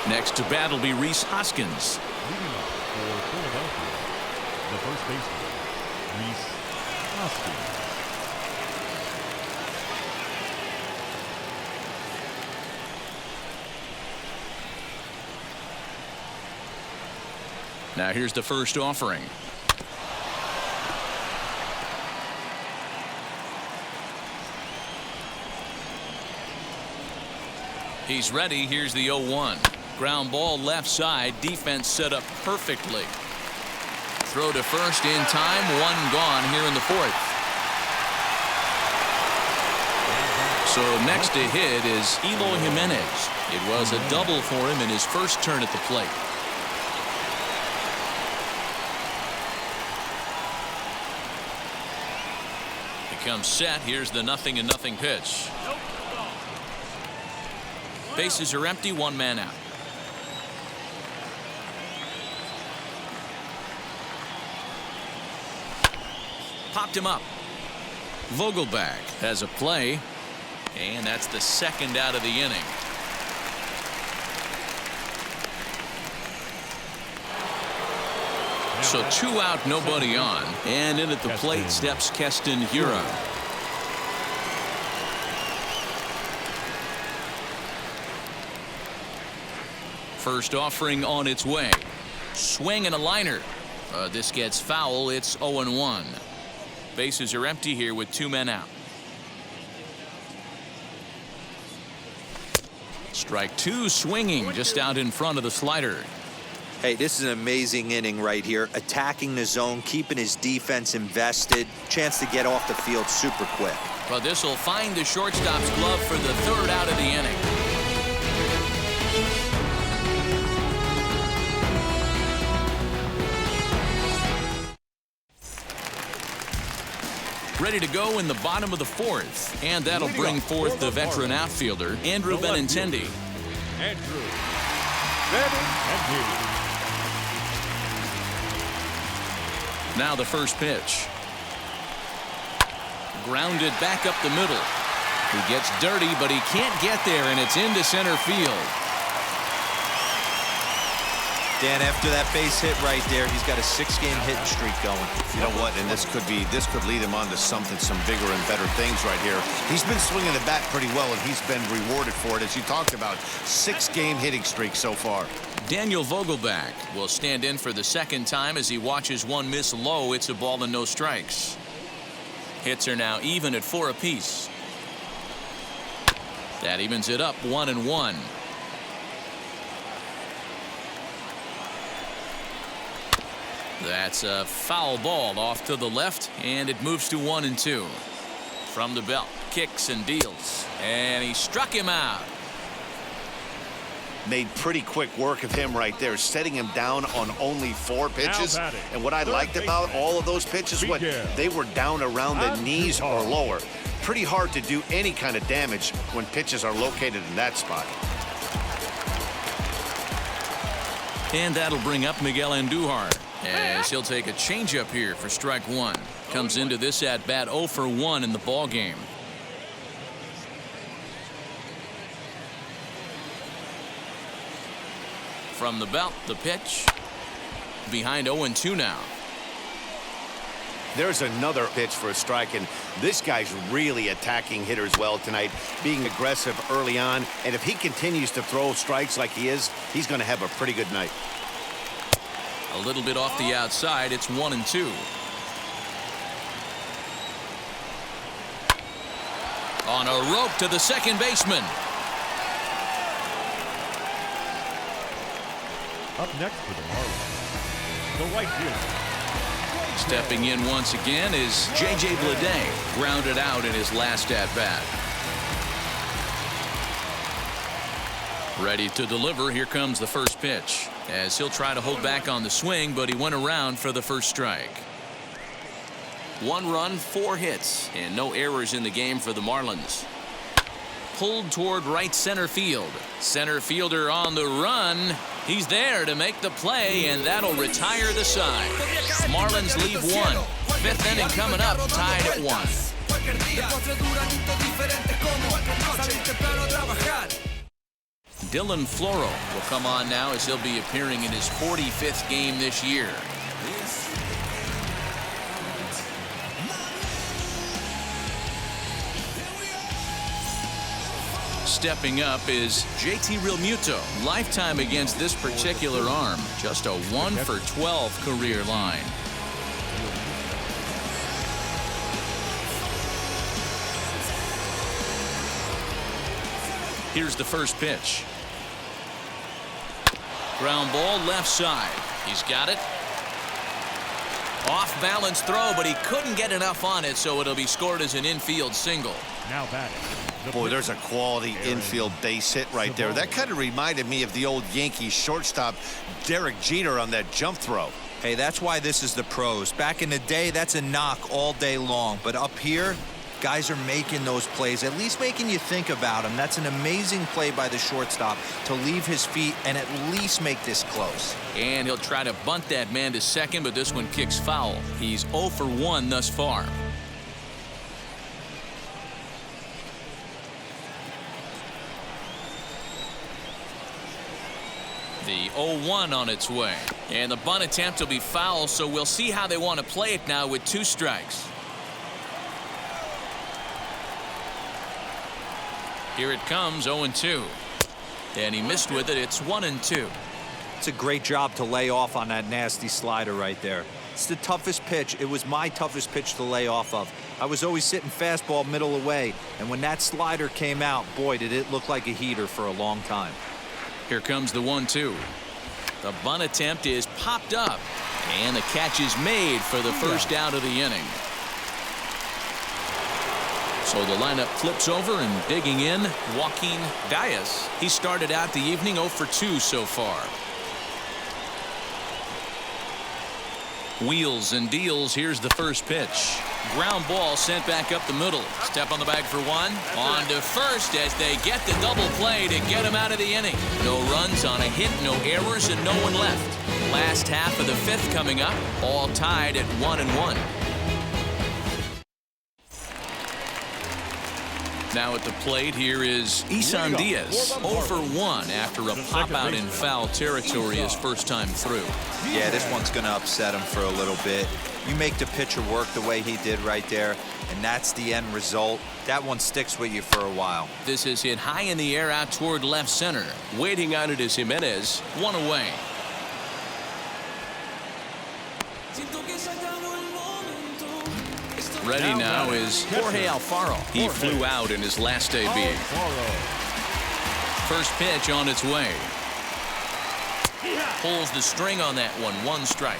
Next to bat will be Rhys Hoskins. Leading off for Philadelphia, the first baseman, Rhys Hoskins. Now here's the first offering. He's ready. Here's the 0-1. Ground ball left side. Defense set up perfectly. Throw to first in time. One gone here in the fourth. So next to hit is Eloy Jimenez. It was a double for him in his first turn at the plate. Comes set. Here's the 0-0 pitch. Bases are empty. One man out. Popped him up. Vogelbach has a play, and that's the second out of the inning. So 2 out, nobody on. And in at the plate steps Keston Hiura. First offering on its way. Swing and a liner. This gets foul. It's 0-1. Bases are empty here with 2 men out. Strike 2, swinging just out in front of the slider. Hey, this is an amazing inning right here. Attacking the zone, keeping his defense invested. Chance to get off the field super quick. But this will find the shortstop's glove for the 3rd out of the inning. Ready to go in the bottom of the 4th. And that'll bring forth the veteran outfielder, Andrew Benintendi. Andrew Benintendi. Now the first pitch. Grounded back up the middle. He gets dirty, but he can't get there, and it's into center field. Dan, after that base hit right there, he's got a 6-game hitting streak going. You know what? And this could lead him on to some bigger and better things right here. He's been swinging the bat pretty well, and he's been rewarded for it, as you talked about. 6-game hitting streak so far. Daniel Vogelbach will stand in for the second time as he watches one miss low. It's a ball and no strikes. Hits are now even at 4 apiece. That evens it up 1-1. That's a foul ball off to the left, and it moves to 1-2. From the belt, kicks and deals, and he struck him out. Made pretty quick work of him right there, setting him down on only 4 pitches. And what I liked about all of those pitches, they were down around the knees or lower. Pretty hard to do any kind of damage when pitches are located in that spot. And that'll bring up Miguel Andujar, as he'll take a changeup here for strike 1. Comes into this at bat 0 for 1 in the ball game. From the belt, the pitch. Behind 0-2 now. There's another pitch for a strike, and this guy's really attacking hitters well tonight, being aggressive early on. And if he continues to throw strikes like he is, he's going to have a pretty good night. A little bit off the outside. It's 1-2. On a rope to the second baseman. Up next for the Marlins, the right fielder. Stepping in once again is J.J. Bleday, grounded out in his last at-bat. Ready to deliver. Here comes the first pitch, as he'll try to hold back on the swing, but he went around for the first strike. 1 run, 4 hits, and no errors in the game for the Marlins. Pulled toward right center field. Center fielder on the run. He's there to make the play, and that'll retire the side. Marlins lead 1. 5th inning coming up, tied at 1. Dylan Floro will come on now as he'll be appearing in his 45th game this year. Stepping up is JT Realmuto. Lifetime against this particular arm. Just a 1 for 12 career line. Here's the first pitch. Ground ball left side. He's got it. Off balance throw, but he couldn't get enough on it, so it'll be scored as an infield single. Now batting. Boy, there's a quality infield base hit right there. That kind of reminded me of the old Yankees shortstop Derek Jeter on that jump throw. Hey, that's why this is the pros. Back in the day, that's a knock all day long. But up here, guys are making those plays, at least making you think about them. That's an amazing play by the shortstop to leave his feet and at least make this close. And he'll try to bunt that man to second, but this one kicks foul. He's 0 for 1 thus far. The 0-1 on its way. And the bunt attempt will be foul, so we'll see how they want to play it now with 2 strikes. Here it comes, 0-2. And he missed with it. It's 1-2. It's a great job to lay off on that nasty slider right there. It's the toughest pitch. It was my toughest pitch to lay off of. I was always sitting fastball middle away, and when that slider came out, boy, did it look like a heater for a long time. Here comes the 1-2. The bunt attempt is popped up, and the catch is made for the first out of the inning. So the lineup flips over, and digging in, Joaquin Diaz. He started out the evening 0 for 2 so far. Wheels and deals. Here's the first pitch. Ground ball sent back up the middle. Step on the bag for 1. On to first as they get the double play to get him out of the inning. No runs on a hit, no errors, and no one left. Last half of the 5th coming up. All tied at 1-1. Now at the plate, here is Isan Diaz, 0 for 1 after a pop-out in foul territory his first time through. Yeah, this one's going to upset him for a little bit. You make the pitcher work the way he did right there, and that's the end result. That one sticks with you for a while. This is hit high in the air out toward left center. Waiting on it is Jimenez, 1 away. Ready now is Jorge Alfaro. He flew out in his last AB. First pitch on its way. Pulls the string on that one. 1 strike.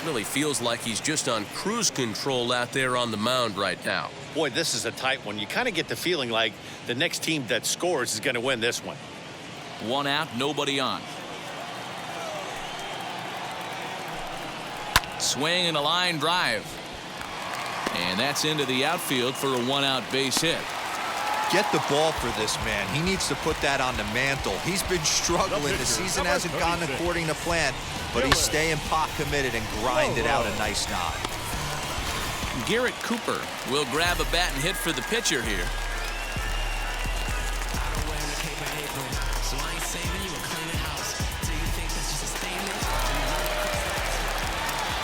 Really feels like he's just on cruise control out there on the mound right now. Boy, this is a tight one. You kind of get the feeling like the next team that scores is going to win this one. 1 out, nobody on. Swing and a line drive. And that's into the outfield for a 1-out base hit. Get the ball for this man. He needs to put that on the mantle. He's been struggling. The season hasn't gone according to plan, but he's staying pot committed and grinded out a nice nod. Garrett Cooper will grab a bat and hit for the pitcher here.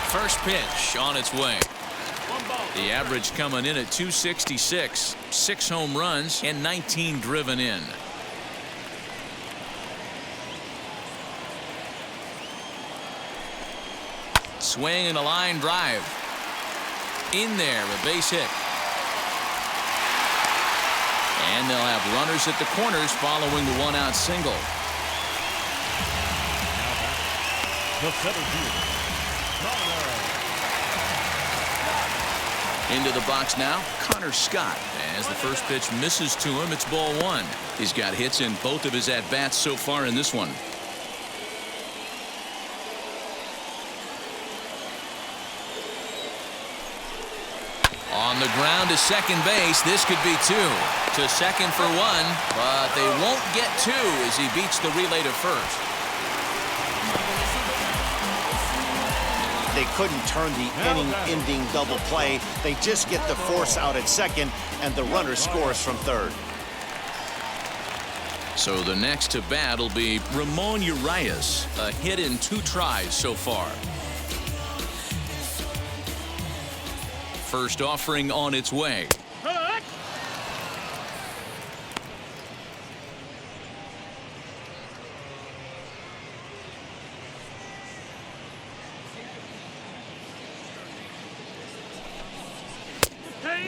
First pitch on its way. The average coming in at 266, 6 home runs and 19 driven in. Swing and a line drive. In there, a base hit. And they'll have runners at the corners following the 1-out single. The center fielder, Into the box now, Connor Scott. As the first pitch misses to him, it's ball 1. He's got hits in both of his at-bats so far in this one. On the ground to second base. This could be 2. To second for 1, but they won't get 2 as he beats the relay to first. They couldn't turn the inning-ending double play. They just get the force out at second, and the runner scores from third. So the next to bat will be Ramon Urias, a hit in 2 tries so far. First offering on its way.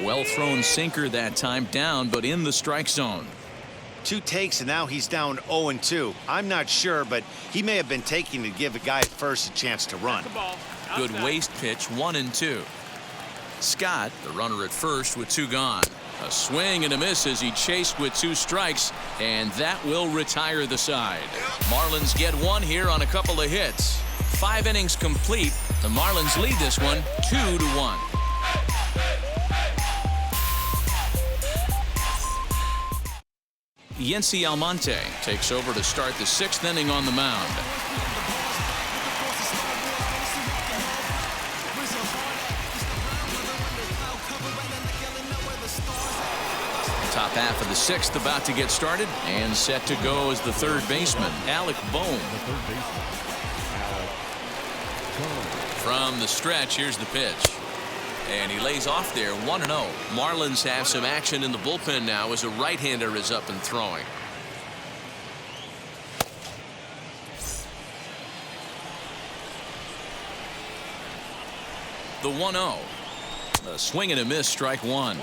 Well thrown sinker that time, down but in the strike zone. 2 takes and now he's down 0-2. I'm not sure, but he may have been taking to give a guy at first a chance to run. Good waste pitch, 1-2. Scott, the runner at first with 2 gone. A swing and a miss as he chased with 2 strikes, and that will retire the side. Marlins get 1 here on a couple of hits. 5 innings complete. The Marlins lead this one 2-1. Yency Almonte takes over to start the 6th inning on the mound. Top half of the 6th about to get started, and set to go as the 3rd baseman, Alec Bohm. From the stretch, here's the pitch. And he lays off there, 1-0. Marlins have some action in the bullpen now as a right-hander is up and throwing. The 1-0. A swing and a miss, strike 1.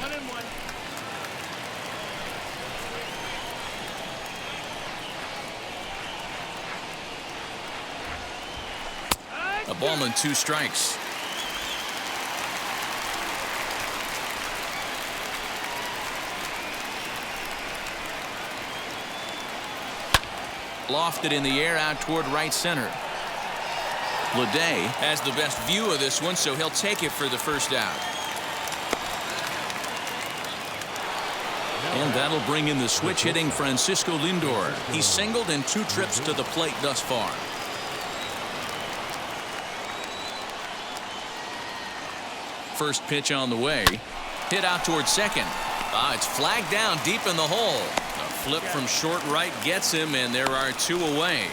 A ball and 2 strikes. Lofted in the air out toward right center. Leday has the best view of this one, so he'll take it for the first out. And that'll bring in the switch hitting Francisco Lindor. He's singled in 2 trips to the plate thus far. First pitch on the way. Hit out toward second. It's flagged down deep in the hole. A flip from short right gets him, and there are 2 away.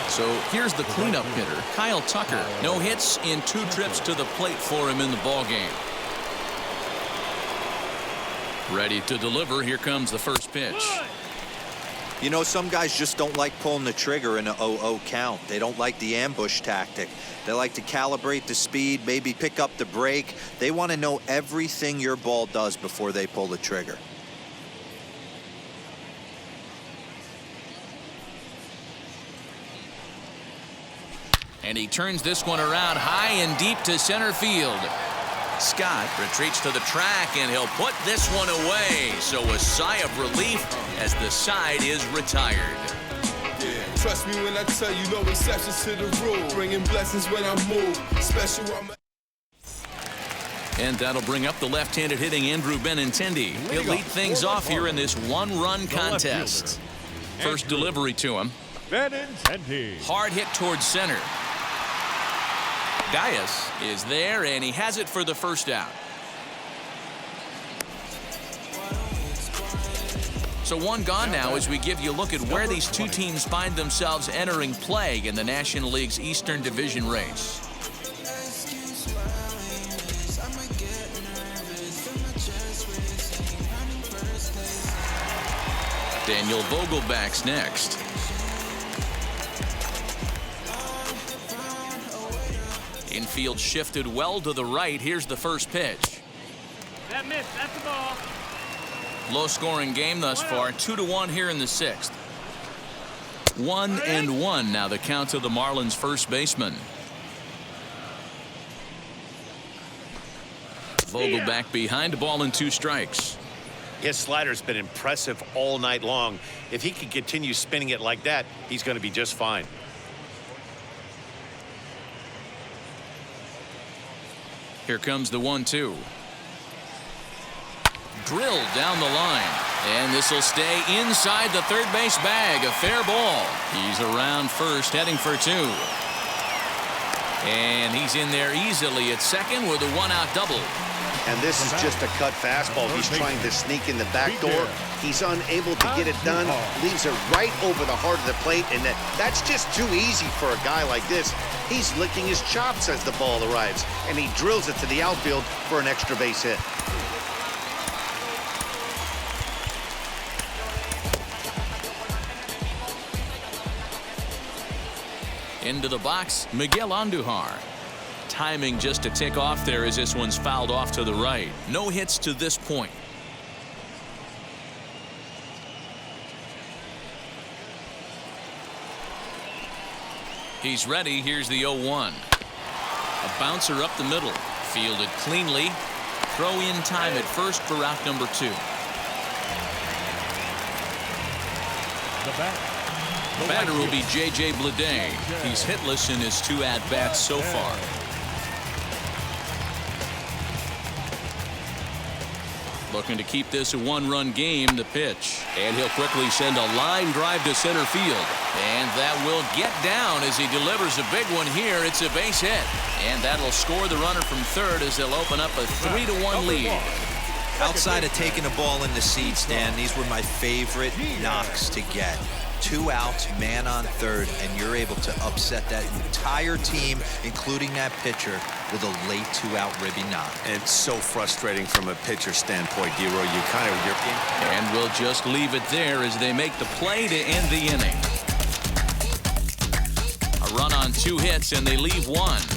So here's the cleanup hitter, Kyle Tucker. No hits in 2 trips to the plate for him in the ballgame. Ready to deliver. Here comes the first pitch. You know, some guys just don't like pulling the trigger in a 0-0 count. They don't like the ambush tactic. They like to calibrate the speed, maybe pick up the brake. They want to know everything your ball does before they pull the trigger. And he turns this one around high and deep to center field. Scott retreats to the track, and he'll put this one away. So a sigh of relief as the side is retired. Yeah. Trust me when I tell you, no exceptions to the rule. Bringing blessings when I move. Special. And that'll bring up the left-handed hitting Andrew Benintendi. He'll lead things off here in this 1-run contest. First delivery to him. Benintendi. Hard hit towards center. Gaius is there, and he has it for the first out. So 1 gone now as we give you a look at where these 2 teams find themselves entering play in the National League's Eastern Division race. Daniel Vogelback's next. Infield shifted well to the right. Here's the first pitch. That miss, that's the ball. Low scoring game thus far. 2-1 here in the 6th. 1-1 now the count to the Marlins first baseman. Vogelback behind, a ball and 2 strikes. His slider's been impressive all night long. If he can continue spinning it like that, he's going to be just fine. Here comes the 1-2. Drilled down the line. And this will stay inside the third base bag. A fair ball. He's around first, heading for 2. And he's in there easily at second with a 1-out double. And this is just a cut fastball. He's trying to sneak in the back door. He's unable to get it done. Leaves it right over the heart of the plate, and that's just too easy for a guy like this. He's licking his chops as the ball arrives, and he drills it to the outfield for an extra base hit. Into the box, Miguel Andujar. Timing just a tick off there as this one's fouled off to the right. No hits to this point. He's ready. Here's the 0-1. A bouncer up the middle. Fielded cleanly. Throw in time at first for out number 2. The batter will be J.J. Bleday. He's hitless in his 2 at-bats so far. Looking to keep this a 1-run game. The pitch. And he'll quickly send a line drive to center field. And that will get down as he delivers a big one here. It's a base hit. And that'll score the runner from third as they'll open up a 3-1 lead. Outside of taking a ball in the seats, Dan, these were my favorite knocks to get. 2 outs, man on third, and you're able to upset that entire team, including that pitcher, with a late 2-out ribby knock. And it's so frustrating from a pitcher standpoint, Dero. And we'll just leave it there as they make the play to end the inning. A run on 2 hits, and they leave 1.